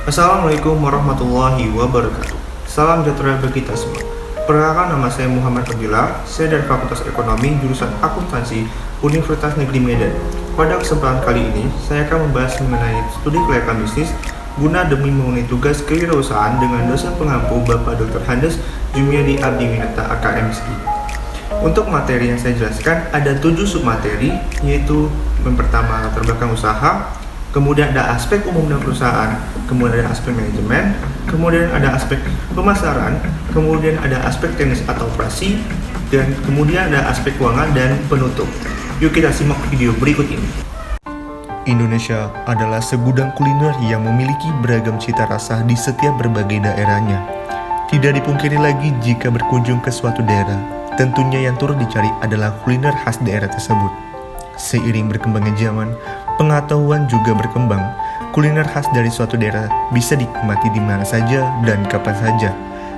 Assalamualaikum warahmatullahi wabarakatuh. Salam sejahtera bagi kita semua. Perkenalkan, nama saya Muhammad Abdillah. Saya dari Fakultas Ekonomi jurusan Akuntansi Universitas Negeri Medan. Pada kesempatan kali ini, saya akan membahas mengenai studi kelayakan bisnis guna demi memenuhi tugas kewirausahaan dengan dosen pengampu Bapak Dr. Handes Jumiadi Abdi Winata AKMSI. Untuk materi yang saya jelaskan ada 7 submateri, yaitu yang pertama latar belakang usaha, kemudian ada aspek umum dan perusahaan, kemudian ada aspek manajemen, kemudian ada aspek pemasaran, kemudian ada aspek teknis atau operasi, dan kemudian ada aspek keuangan dan penutup. Yuk kita simak video berikut ini. Indonesia adalah segudang kuliner yang memiliki beragam cita rasa di setiap berbagai daerahnya. Tidak dipungkiri lagi jika berkunjung ke suatu daerah, tentunya yang turut dicari adalah kuliner khas daerah tersebut. Seiring berkembangnya zaman, pengetahuan juga berkembang. Kuliner khas dari suatu daerah bisa dinikmati di mana saja dan kapan saja.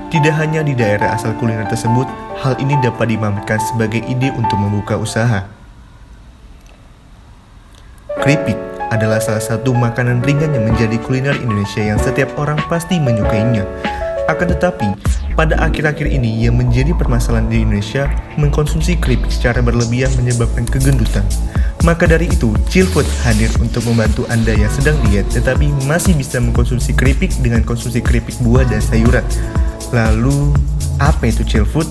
Tidak hanya di daerah asal kuliner tersebut, hal ini dapat dimanfaatkan sebagai ide untuk membuka usaha. Keripik adalah salah satu makanan ringan yang menjadi kuliner Indonesia yang setiap orang pasti menyukainya. Akan tetapi, pada akhir-akhir ini yang menjadi permasalahan di Indonesia, mengkonsumsi keripik secara berlebihan menyebabkan kegendutan. Maka dari itu, Chillfood hadir untuk membantu Anda yang sedang diet tetapi masih bisa mengkonsumsi keripik dengan konsumsi keripik buah dan sayuran. Lalu, apa itu Chillfood?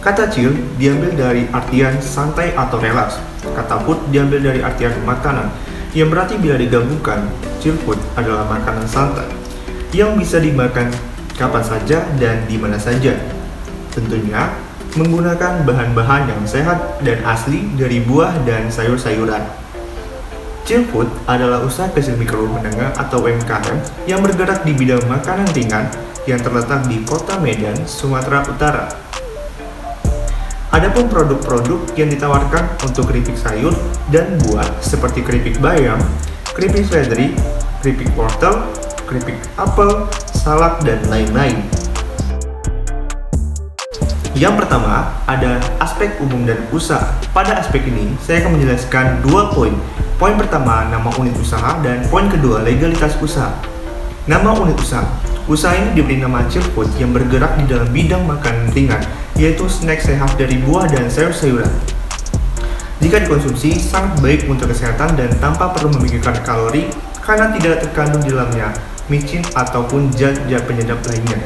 Kata chill diambil dari artian santai atau relax. Kata food diambil dari artian makanan, yang berarti bila digabungkan, chill food adalah makanan santai yang bisa dimakan kapan saja dan di mana saja. Tentunya menggunakan bahan-bahan yang sehat dan asli dari buah dan sayur-sayuran. Chill food adalah usaha kecil mikro menengah atau UMKM yang bergerak di bidang makanan ringan yang terletak di Kota Medan, Sumatera Utara. Adapun produk-produk yang ditawarkan untuk keripik sayur dan buah seperti keripik bayam, keripik seledri, keripik wortel, keripik apel, salak, dan lain-lain. Yang pertama, ada aspek umum dan usaha. Pada aspek ini, saya akan menjelaskan 2 poin. Poin pertama, nama unit usaha, dan poin kedua, legalitas usaha. Nama unit usaha. Usaha ini diberi nama Chillfood yang bergerak di dalam bidang makanan ringan, yaitu snack sehat dari buah dan sayur-sayuran. Jika dikonsumsi, sangat baik untuk kesehatan dan tanpa perlu memikirkan kalori karena tidak terkandung di dalamnya micin ataupun zat-zat penyedap lainnya.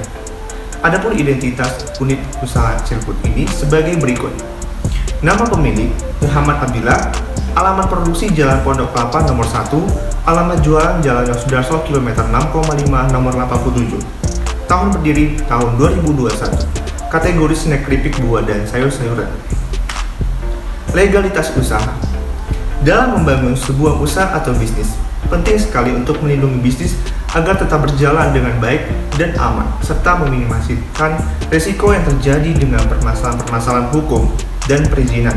Adapun identitas unit usaha Chillfood ini sebagai berikut. Nama pemilik, Muhammad Abdillah. Alamat produksi Jalan Pondok Kelapa nomor 1, alamat jualan Jalan Yosudarso kilometer 6,5 nomor 87. Tahun berdiri tahun 2021. Kategori snack keripik buah dan sayur-sayuran. Legalitas usaha. Dalam membangun sebuah usaha atau bisnis, penting sekali untuk melindungi bisnis agar tetap berjalan dengan baik dan aman, serta meminimalisir risiko yang terjadi dengan permasalahan-permasalahan hukum dan perizinan.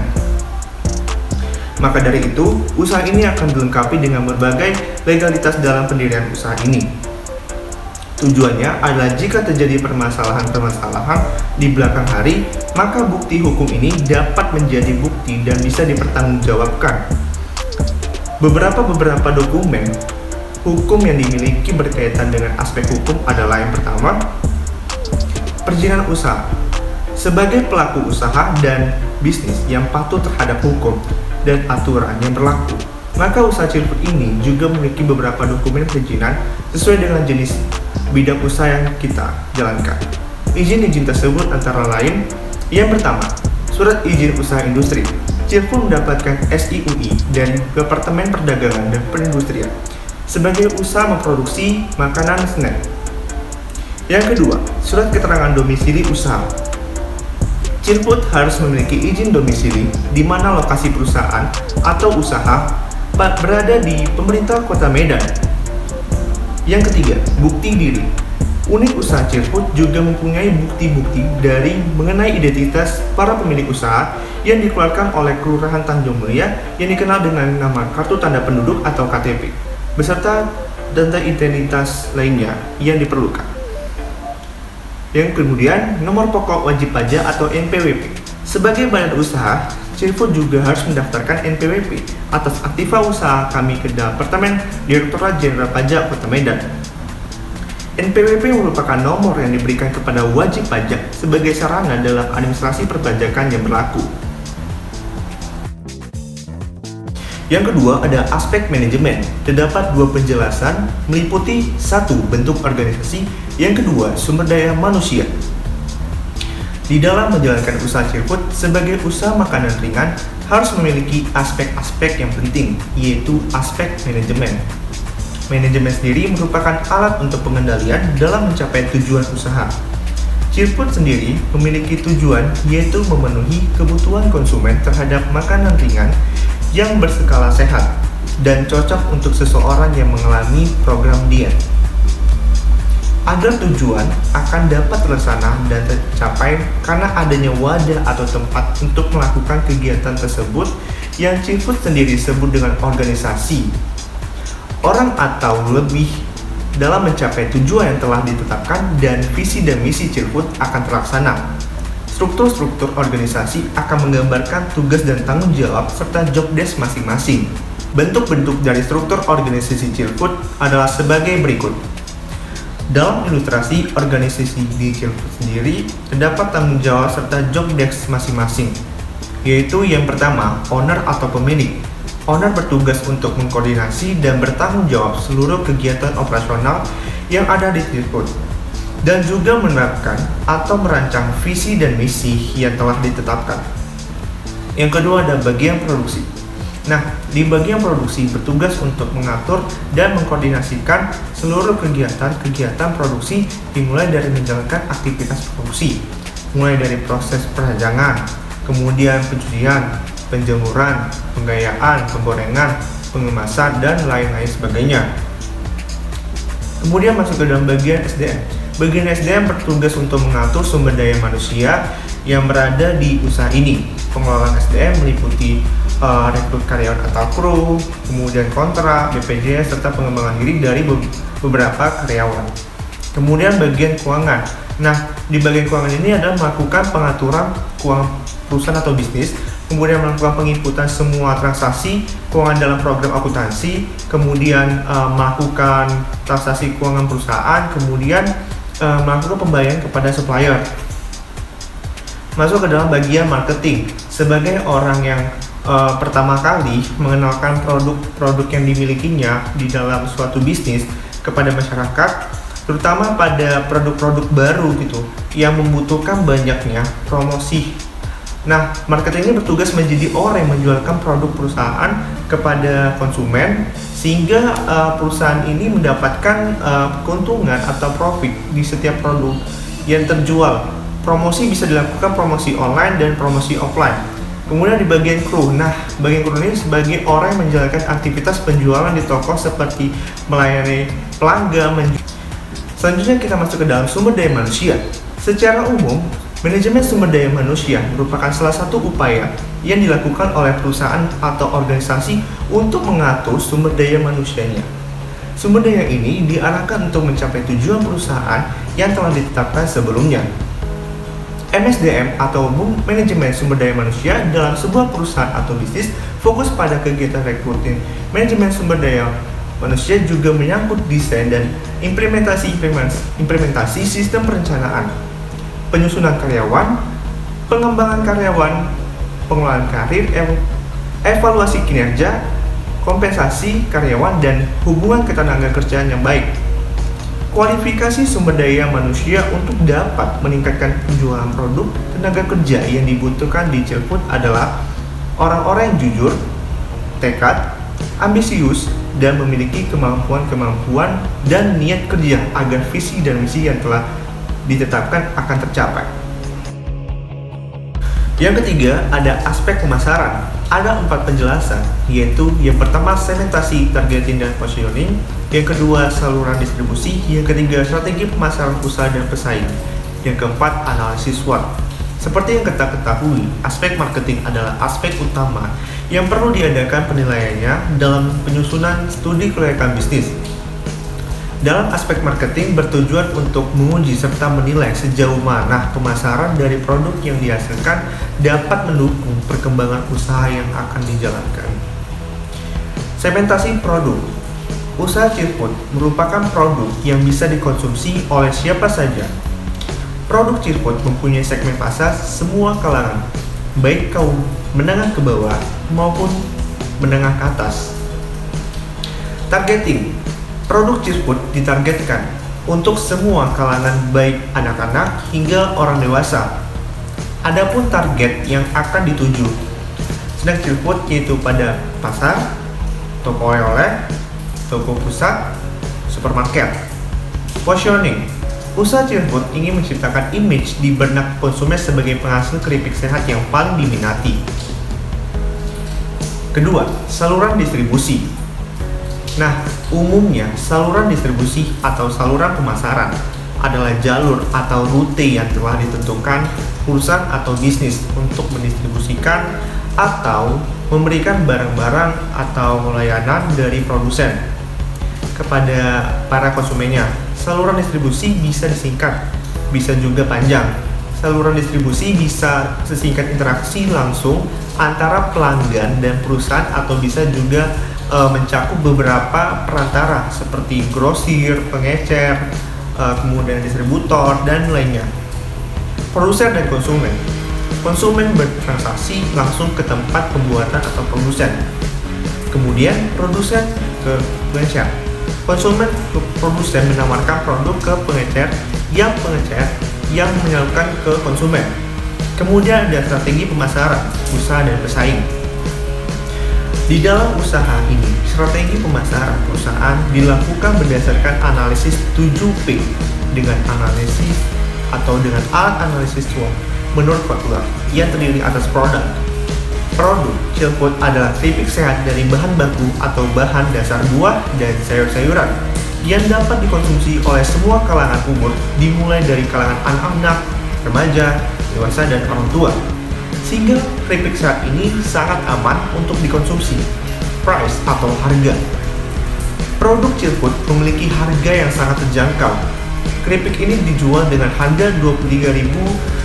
Maka dari itu, usaha ini akan dilengkapi dengan berbagai legalitas dalam pendirian usaha ini. Tujuannya adalah jika terjadi permasalahan-permasalahan di belakang hari, maka bukti hukum ini dapat menjadi bukti dan bisa dipertanggungjawabkan. Beberapa dokumen hukum yang dimiliki berkaitan dengan aspek hukum adalah yang pertama, perizinan usaha. Sebagai pelaku usaha dan bisnis yang patuh terhadap hukum dan aturan yang berlaku, maka usaha Chillfood ini juga memiliki beberapa dokumen perizinan sesuai dengan jenis bidang usaha yang kita jalankan. Izin-izin tersebut antara lain, yang pertama, surat izin usaha industri. Chillfood mendapatkan SIUI dari Departemen Perdagangan dan Perindustrian sebagai usaha memproduksi makanan snack. Yang kedua, surat keterangan domisili usaha. Chillfood harus memiliki izin domisili di mana lokasi perusahaan atau usaha berada di pemerintah Kota Medan. Yang ketiga, bukti diri. Unit usaha Chillfood juga mempunyai bukti-bukti dari mengenai identitas para pemilik usaha yang dikeluarkan oleh Kelurahan Tanjung Mulia yang dikenal dengan nama Kartu Tanda Penduduk atau KTP, beserta data identitas lainnya yang diperlukan. Yang kemudian, nomor pokok wajib pajak atau NPWP. Sebagai badan usaha, Cirfood juga harus mendaftarkan NPWP atas aktiva usaha kami ke Departemen Direktorat Jenderal Pajak Kota Medan. NPWP merupakan nomor yang diberikan kepada wajib pajak sebagai sarana dalam administrasi perpajakan yang berlaku. Yang kedua ada aspek manajemen. Terdapat dua penjelasan meliputi satu bentuk organisasi, yang kedua sumber daya manusia. Di dalam menjalankan usaha Cirfood sebagai usaha makanan ringan harus memiliki aspek-aspek yang penting, yaitu aspek manajemen. Manajemen sendiri merupakan alat untuk pengendalian dalam mencapai tujuan usaha. Cirfood sendiri memiliki tujuan yaitu memenuhi kebutuhan konsumen terhadap makanan ringan yang berskala sehat dan cocok untuk seseorang yang mengalami program diet. Agar tujuan akan dapat terlaksana dan tercapai karena adanya wadah atau tempat untuk melakukan kegiatan tersebut yang Cirfood sendiri sebut dengan organisasi. Orang atau lebih dalam mencapai tujuan yang telah ditetapkan dan visi dan misi Cirfood akan terlaksana. Struktur-struktur organisasi akan menggambarkan tugas dan tanggung jawab serta job desk masing-masing. Bentuk-bentuk dari struktur organisasi Cirfood adalah sebagai berikut. Dalam ilustrasi organisasi di Cirfood sendiri, terdapat tanggung jawab serta job desk masing-masing, yaitu yang pertama, owner atau pemilik. Owner bertugas untuk mengkoordinasi dan bertanggung jawab seluruh kegiatan operasional yang ada di Cirfood, dan juga menerapkan atau merancang visi dan misi yang telah ditetapkan. Yang kedua ada bagian produksi. Nah, di bagian produksi bertugas untuk mengatur dan mengkoordinasikan seluruh kegiatan produksi dimulai dari menjalankan aktivitas produksi, mulai dari proses perajangan, kemudian pencucian, penjemuran, penggayaan, penggorengan, pengemasan, dan lain-lain sebagainya. Kemudian masuk ke dalam bagian SDM. Bagian SDM bertugas untuk mengatur sumber daya manusia yang berada di usaha ini. Pengelolaan SDM meliputi rekrut karyawan atau kru, kemudian kontrak, BPJS, serta pengembangan diri dari beberapa karyawan. Kemudian bagian keuangan. Nah, di bagian keuangan ini adalah melakukan pengaturan keuangan perusahaan atau bisnis, kemudian melakukan penginputan semua transaksi keuangan dalam program akuntansi, kemudian melakukan transaksi keuangan perusahaan, kemudian melakukan pembayaran kepada supplier. Masuk ke dalam bagian marketing. Sebagai orang yang pertama kali mengenalkan produk-produk yang dimilikinya di dalam suatu bisnis kepada masyarakat, terutama pada produk-produk baru gitu yang membutuhkan banyaknya promosi. Nah, marketing ini bertugas menjadi orang yang menjualkan produk perusahaan kepada konsumen sehingga perusahaan ini mendapatkan keuntungan atau profit di setiap produk yang terjual. Promosi bisa dilakukan promosi online dan promosi offline. Kemudian di bagian kru. Nah, bagian kru ini sebagai orang yang menjalankan aktivitas penjualan di toko seperti melayani pelanggan. Selanjutnya kita masuk ke dalam sumber daya manusia. Secara umum, manajemen sumber daya manusia merupakan salah satu upaya yang dilakukan oleh perusahaan atau organisasi untuk mengatur sumber daya manusianya. Sumber daya ini diarahkan untuk mencapai tujuan perusahaan yang telah ditetapkan sebelumnya. MSDM atau manajemen sumber daya manusia dalam sebuah perusahaan atau bisnis fokus pada kegiatan rekruting. Manajemen sumber daya manusia juga menyangkut desain dan implementasi sistem perencanaan, penyusunan karyawan, pengembangan karyawan, pengelolaan karir, evaluasi kinerja, kompensasi karyawan, dan hubungan ketenaga kerjaan yang baik. Kualifikasi sumber daya manusia untuk dapat meningkatkan penjualan produk tenaga kerja yang dibutuhkan di Cirfood adalah orang-orang yang jujur, tekad, ambisius, dan memiliki kemampuan dan niat kerja agar visi dan misi yang telah ditetapkan akan tercapai. Yang ketiga, ada aspek pemasaran. Ada 4 penjelasan, yaitu yang pertama segmentasi, targeting, dan positioning. Yang kedua, saluran distribusi. Yang ketiga, strategi pemasaran usaha dan pesaing. Yang keempat, analisis SWOT. Seperti yang kita ketahui, aspek marketing adalah aspek utama yang perlu diadakan penilaiannya dalam penyusunan studi kelayakan bisnis. Dalam aspek marketing bertujuan untuk menguji serta menilai sejauh mana pemasaran dari produk yang dihasilkan dapat mendukung perkembangan usaha yang akan dijalankan. Segmentasi produk. Usaha Chillfood merupakan produk yang bisa dikonsumsi oleh siapa saja. Produk Chillfood mempunyai segmen pasar semua kalangan, baik kaum menengah ke bawah maupun menengah ke atas. Targeting. Produk Chillfood ditargetkan untuk semua kalangan baik anak-anak hingga orang dewasa. Adapun target yang akan dituju sedang Chillfood yaitu pada pasar, toko oleh-oleh, toko pusat, supermarket. Positioning. Usaha Chillfood ingin menciptakan image di benak konsumen sebagai penghasil keripik sehat yang paling diminati. Kedua, saluran distribusi. Nah, umumnya saluran distribusi atau saluran pemasaran adalah jalur atau rute yang telah ditentukan perusahaan atau bisnis untuk mendistribusikan atau memberikan barang-barang atau layanan dari produsen kepada para konsumennya. Saluran distribusi bisa disingkat, bisa juga panjang. Saluran distribusi bisa sesingkat interaksi langsung antara pelanggan dan perusahaan atau bisa juga mencakup beberapa perantara seperti grosir, pengecer, kemudian distributor, dan lainnya. Produsen dan konsumen. Konsumen bertransaksi langsung ke tempat pembuatan atau produsen. Kemudian produsen ke pengecer. Konsumen ke produsen menawarkan produk ke pengecer yang menyalurkan ke konsumen. Kemudian ada strategi pemasaran, usaha dan pesaing. Di dalam usaha ini, strategi pemasaran perusahaan dilakukan berdasarkan analisis 7P dengan analisis atau dengan alat analisis SWOT menurut Kotler yang terdiri atas produk. Produk Chillfood adalah keripik sehat dari bahan baku atau bahan dasar buah dan sayur-sayuran yang dapat dikonsumsi oleh semua kalangan umur dimulai dari kalangan anak-anak, remaja, dewasa, dan orang tua. Sehingga keripik sehat ini sangat aman untuk dikonsumsi. Price atau harga. Produk Chillfood memiliki harga yang sangat terjangkau. Keripik ini dijual dengan harga 23.000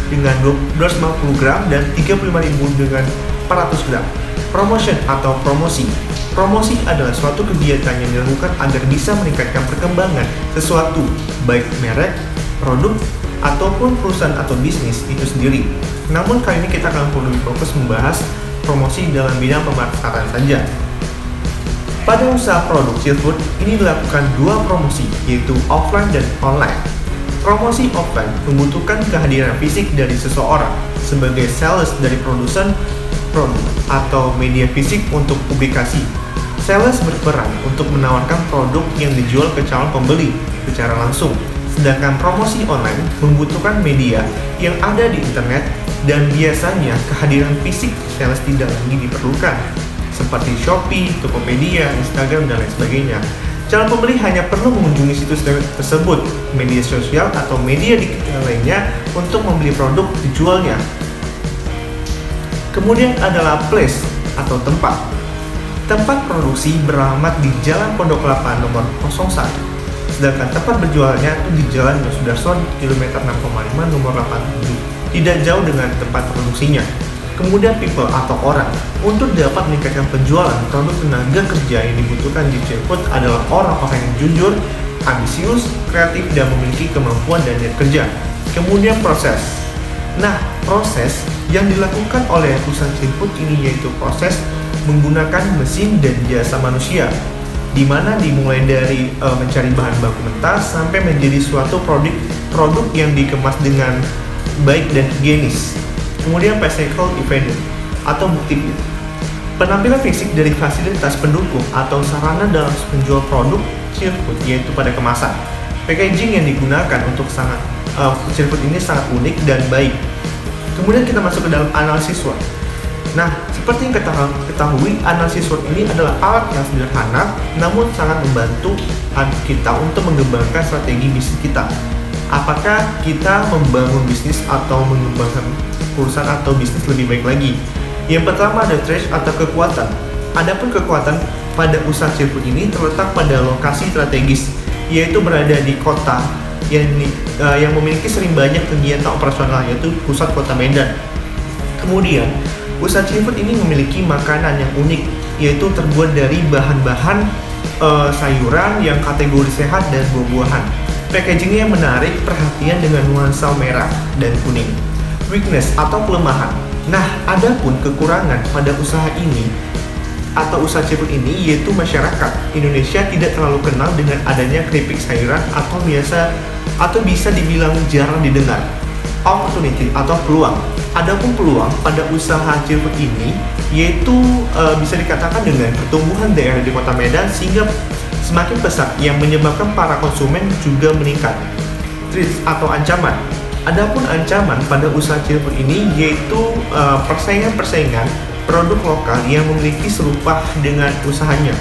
dengan 250 gram dan 35.000 dengan 400 gram. Promotion atau promosi. Promosi adalah suatu kegiatan yang dilakukan agar bisa meningkatkan perkembangan sesuatu, baik merek, produk, ataupun perusahaan atau bisnis itu sendiri. Namun kali ini kita akan perlu fokus membahas promosi dalam bidang pemasaran saja. Pada usaha produk Chillfood ini dilakukan dua promosi, yaitu offline dan online. Promosi offline membutuhkan kehadiran fisik dari seseorang sebagai sales dari produsen produk atau media fisik untuk publikasi. Sales berperan untuk menawarkan produk yang dijual ke calon pembeli secara langsung. Sedangkan promosi online membutuhkan media yang ada di internet dan biasanya kehadiran fisik sales tidak lagi diperlukan seperti Shopee, Tokopedia, Instagram, dan lain sebagainya. Calon pembeli hanya perlu mengunjungi situs tersebut, media sosial atau media digital lainnya untuk membeli produk dijualnya. Kemudian adalah place atau tempat. Tempat produksi beralamat di Jalan Pondok Kelapa nomor 01. Sedangkan tempat berjualnya itu di Jalan Yosudarso kilometer 6,5 nomor 87, tidak jauh dengan tempat produksinya. Kemudian people atau orang. Untuk dapat meningkatkan penjualan produk tenaga kerja yang dibutuhkan di Chillfood adalah orang-orang yang jujur, ambisius, kreatif, dan memiliki kemampuan dan niat kerja. Kemudian proses. Nah, proses yang dilakukan oleh usaha Chillfood ini yaitu proses menggunakan mesin dan jasa manusia, di mana dimulai dari mencari bahan baku mentah sampai menjadi suatu produk yang dikemas dengan baik dan higienis. Kemudian physical evidence atau bukti. Penampilan fisik dari fasilitas pendukung atau sarana dalam menjual produk Chillfood yaitu pada kemasan. Packaging yang digunakan untuk Chillfood ini sangat unik dan baik. Kemudian kita masuk ke dalam analisis SWOT. Nah, seperti yang kita ketahui, analisis SWOT ini adalah alat yang sederhana namun sangat membantu kita untuk mengembangkan strategi bisnis kita. Apakah kita membangun bisnis atau mengembangkan perusahaan atau bisnis lebih baik lagi? Yang pertama ada strength atau kekuatan. Adapun kekuatan pada usaha Chillfood ini terletak pada lokasi strategis yaitu berada di kota yang memiliki sering banyak kegiatan operasional, yaitu pusat kota Medan. Kemudian, usaha Cilefood ini memiliki makanan yang unik, yaitu terbuat dari bahan-bahan sayuran yang kategori sehat dan buah-buahan. Packagingnya yang menarik perhatian dengan nuansa merah dan kuning. Weakness atau kelemahan. Nah, adapun kekurangan pada usaha ini atau usaha Cilefood ini yaitu masyarakat Indonesia tidak terlalu kenal dengan adanya keripik sayuran atau bisa dibilang jarang didengar. Opportunity atau peluang. Adapun peluang pada usaha Cilefood ini yaitu bisa dikatakan dengan pertumbuhan daerah di Kota Medan sehingga semakin pesat yang menyebabkan para konsumen juga meningkat. Threats atau ancaman. Adapun ancaman pada usaha Cilefood ini yaitu persaingan produk lokal yang memiliki serupa dengan usahanya.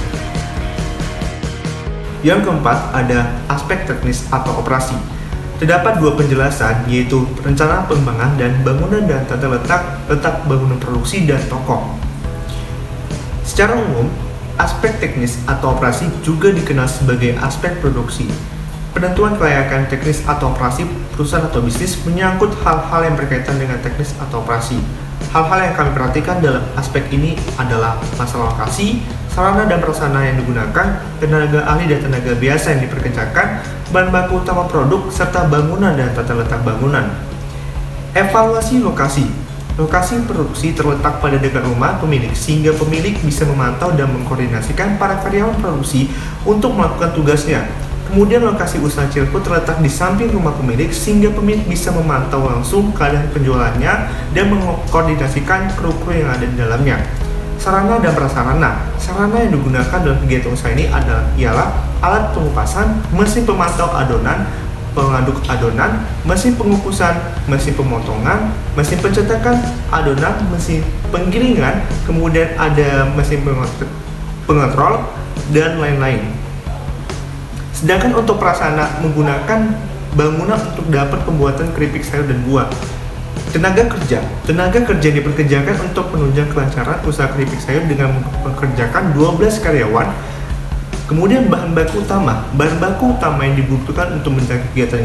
Yang keempat ada aspek teknis atau operasi. Terdapat dua penjelasan, yaitu rencana pengembangan dan bangunan dan tata letak bangunan produksi dan toko. Secara umum, aspek teknis atau operasi juga dikenal sebagai aspek produksi. Penentuan kelayakan teknis atau operasi perusahaan atau bisnis menyangkut hal-hal yang berkaitan dengan teknis atau operasi. Hal-hal yang kami perhatikan dalam aspek ini adalah masalah lokasi, sarana dan prasarana yang digunakan, tenaga ahli dan tenaga biasa yang diperkerjakan, bahan baku utama produk, serta bangunan dan tata letak bangunan. Evaluasi lokasi. Lokasi produksi terletak pada dekat rumah pemilik, sehingga pemilik bisa memantau dan mengkoordinasikan para karyawan produksi untuk melakukan tugasnya. Kemudian lokasi usaha Cilefood terletak di samping rumah pemilik, sehingga pemilik bisa memantau langsung keadaan penjualannya dan mengkoordinasikan kru-kru yang ada di dalamnya. Sarana dan prasarana. Sarana yang digunakan dalam kegiatan usaha ini ialah alat pengupasan, mesin pemantau adonan, pengaduk adonan, mesin pengukusan, mesin pemotongan, mesin pencetakan adonan, mesin penggilingan, kemudian ada mesin pengontrol, dan lain-lain. Sedangkan untuk prasarana menggunakan bangunan untuk dapat pembuatan keripik sayur dan buah. Tenaga kerja yang diperkerjakan untuk penunjang kelancaran usaha keripik sayur dengan mempekerjakan 12 karyawan. Kemudian bahan baku utama yang dibutuhkan untuk menjalankan kegiatan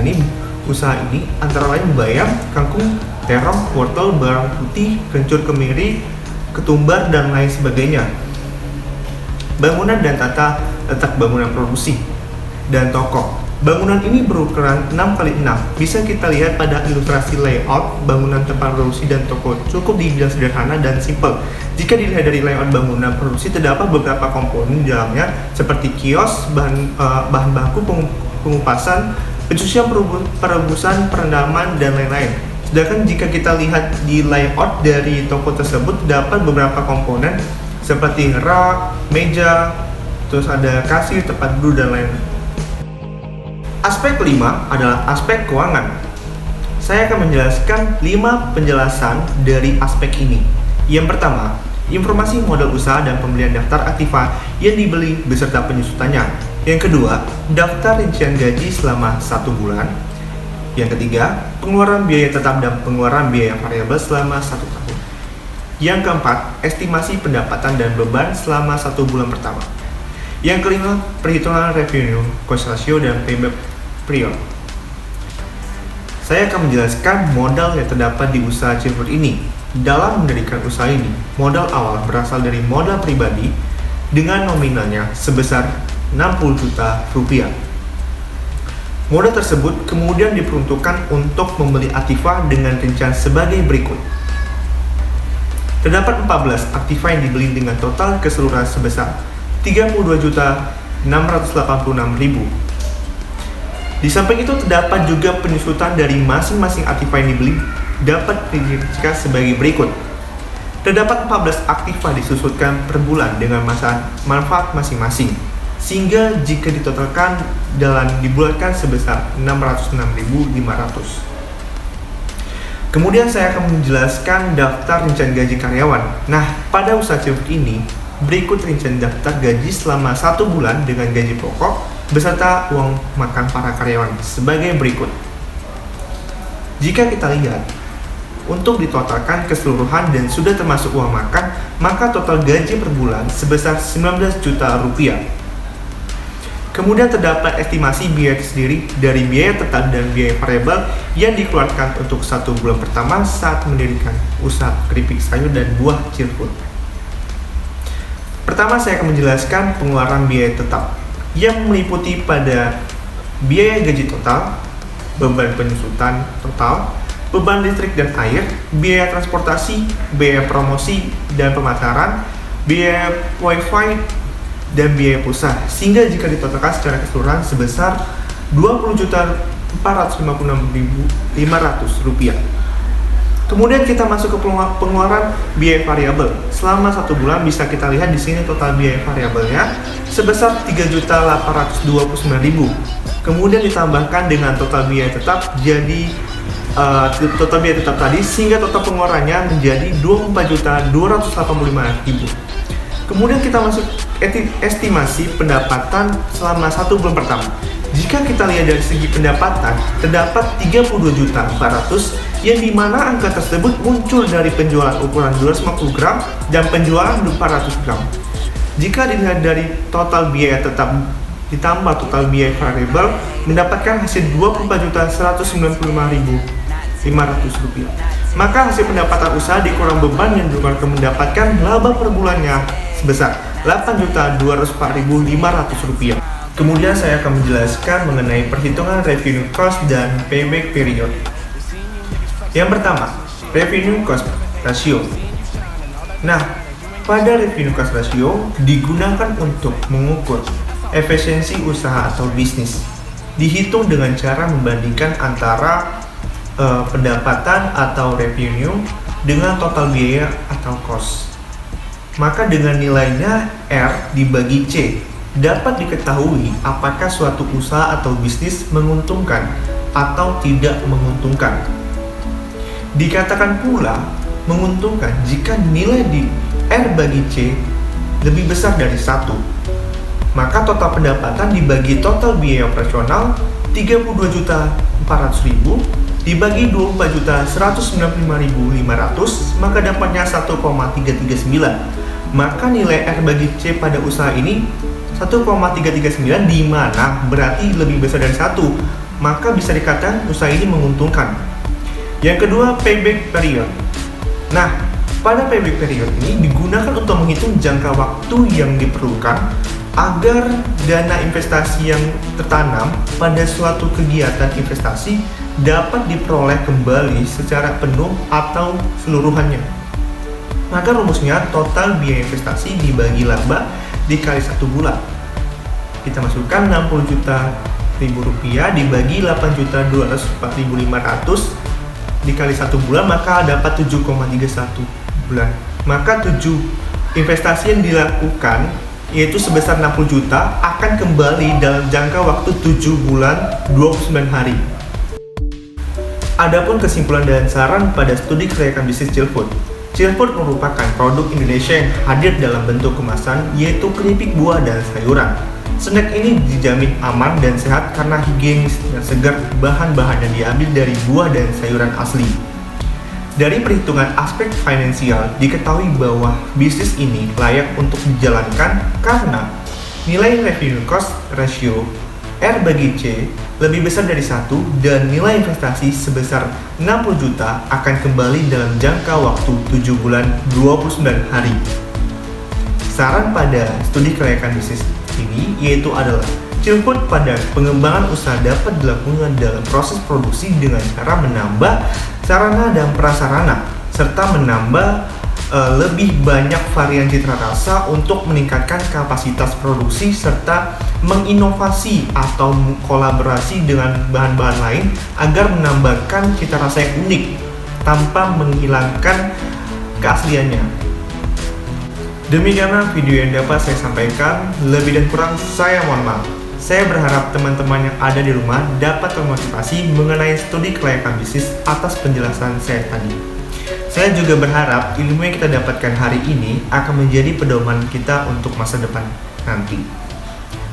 usaha ini antara lain bayam, kangkung, terong, wortel, bawang putih, kencur kemiri, ketumbar, dan lain sebagainya. Bangunan dan tata letak bangunan produksi dan toko. Bangunan ini berukuran 6x6. Bisa kita lihat pada ilustrasi layout bangunan tempat produksi dan toko cukup dibilang sederhana dan simple. Jika dilihat dari layout bangunan produksi, terdapat beberapa komponen di dalamnya seperti kios, bahan baku pengupasan, pencucian, perebusan, perendaman, dan lain-lain. Sedangkan jika kita lihat di layout dari toko tersebut, terdapat beberapa komponen seperti rak, meja, terus ada kasir, tempat duduk, dan lain. Aspek kelima adalah aspek keuangan. Saya akan menjelaskan 5 penjelasan dari aspek ini. Yang pertama, informasi modal usaha dan pembelian daftar aktiva yang dibeli beserta penyusutannya. Yang kedua, daftar rincian gaji selama 1 bulan. Yang ketiga, pengeluaran biaya tetap dan pengeluaran biaya variabel selama 1 tahun. Yang keempat, estimasi pendapatan dan beban selama 1 bulan pertama. Yang kelima, perhitungan revenue, cost ratio, dan payback period. Saya akan menjelaskan modal yang terdapat di usaha Cilefood ini. Dalam mendirikan usaha ini, modal awal berasal dari modal pribadi dengan nominalnya sebesar 60 juta rupiah. Modal tersebut kemudian diperuntukkan untuk membeli aktiva dengan rincian sebagai berikut. Terdapat 14 aktiva yang dibeli dengan total keseluruhan sebesar 32.686.000. Di samping itu terdapat juga penyusutan dari masing-masing aktiva yang dibeli dapat dirincikan sebagai berikut. Terdapat 14 aktiva disusutkan per bulan dengan masa manfaat masing-masing, sehingga jika ditotalkan dibulatkan sebesar 606.500. Kemudian saya akan menjelaskan daftar rincian gaji karyawan. Nah, pada usaha Cilefood ini, berikut rincian daftar gaji selama 1 bulan dengan gaji pokok beserta uang makan para karyawan sebagai berikut. Jika kita lihat, untuk ditotalkan keseluruhan dan sudah termasuk uang makan, maka total gaji per bulan sebesar 19 juta rupiah. Kemudian terdapat estimasi biaya sendiri dari biaya tetap dan biaya variabel yang dikeluarkan untuk 1 bulan pertama saat mendirikan usaha keripik sayur dan buah Chillfood. Pertama, saya akan menjelaskan pengeluaran biaya tetap yang meliputi pada biaya gaji total, beban penyusutan total, beban listrik dan air, biaya transportasi, biaya promosi dan pemasaran, biaya wifi, dan biaya pulsa, sehingga jika ditotalkan secara keseluruhan sebesar Rp20.456.500. Kemudian kita masuk ke pengeluaran biaya variabel. Selama 1 bulan bisa kita lihat di sini total biaya variabelnya sebesar Rp3.829.000. Kemudian ditambahkan dengan total biaya tetap jadi total biaya tetap tadi, sehingga total pengeluarannya menjadi Rp24.285.000. Kemudian kita masuk estimasi pendapatan selama 1 bulan pertama. Jika kita lihat dari segi pendapatan, terdapat Rp32.400.000 yang dimana angka tersebut muncul dari penjualan ukuran 250 gram dan penjualan 400 gram. Jika dilihat dari total biaya tetap ditambah total biaya variabel, mendapatkan hasil Rp24.195.500. Maka hasil pendapatan usaha dikurang beban yang dikeluarkan mendapatkan laba per bulannya sebesar Rp8.204.500. Kemudian saya akan menjelaskan mengenai perhitungan revenue cost dan payback period. Yang pertama, revenue cost ratio. Nah, pada revenue cost ratio digunakan untuk mengukur efisiensi usaha atau bisnis. Dihitung dengan cara membandingkan antara pendapatan atau revenue dengan total biaya atau cost. Maka dengan nilainya R dibagi C dapat diketahui apakah suatu usaha atau bisnis menguntungkan atau tidak menguntungkan. Dikatakan pula menguntungkan jika nilai di R bagi C lebih besar dari 1. Maka total pendapatan dibagi total biaya operasional Rp32.400.000 dibagi Rp24.195.500, maka dapatnya 1,339. Maka nilai R bagi C pada usaha ini 1,339, di mana berarti lebih besar dari 1, maka bisa dikatakan usaha ini menguntungkan. Yang kedua, payback period. Nah, pada payback period ini digunakan untuk menghitung jangka waktu yang diperlukan agar dana investasi yang tertanam pada suatu kegiatan investasi dapat diperoleh kembali secara penuh atau seluruhannya. Maka rumusnya total biaya investasi dibagi laba dikali 1 bulan. Kita masukkan Rp60.000 dibagi Rp8.204.500 dikali 1 bulan, maka dapat 7,31 bulan. Maka 7 investasi yang dilakukan yaitu sebesar 60 juta akan kembali dalam jangka waktu 7 bulan 29 hari. Adapun kesimpulan dan saran pada studi kelayakan bisnis Chillfood. Chillfood merupakan produk Indonesia yang hadir dalam bentuk kemasan yaitu keripik buah dan sayuran. Snack ini dijamin aman dan sehat karena higienis dan segar, bahan-bahan yang diambil dari buah dan sayuran asli. Dari perhitungan aspek finansial, diketahui bahwa bisnis ini layak untuk dijalankan karena nilai revenue cost ratio R bagi C lebih besar dari 1 dan nilai investasi sebesar 60 juta akan kembali dalam jangka waktu 7 bulan 29 hari. Saran pada studi kelayakan bisnis ini yaitu adalah Chillfood pada pengembangan usaha dapat dilakukan dalam proses produksi dengan cara menambah sarana dan prasarana serta menambah lebih banyak varian cita rasa untuk meningkatkan kapasitas produksi serta menginovasi atau kolaborasi dengan bahan-bahan lain agar menambahkan cita rasa yang unik tanpa menghilangkan keasliannya. Demikianlah video yang dapat saya sampaikan, lebih dan kurang saya mohon maaf. Saya berharap teman-teman yang ada di rumah dapat termotivasi mengenai studi kelayakan bisnis atas penjelasan saya tadi. Saya juga berharap ilmu yang kita dapatkan hari ini akan menjadi pedoman kita untuk masa depan nanti.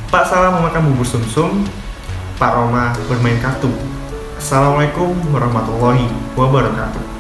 Pak Salah memakan bubur sumsum, Pak Roma bermain kartu. Assalamualaikum warahmatullahi wabarakatuh.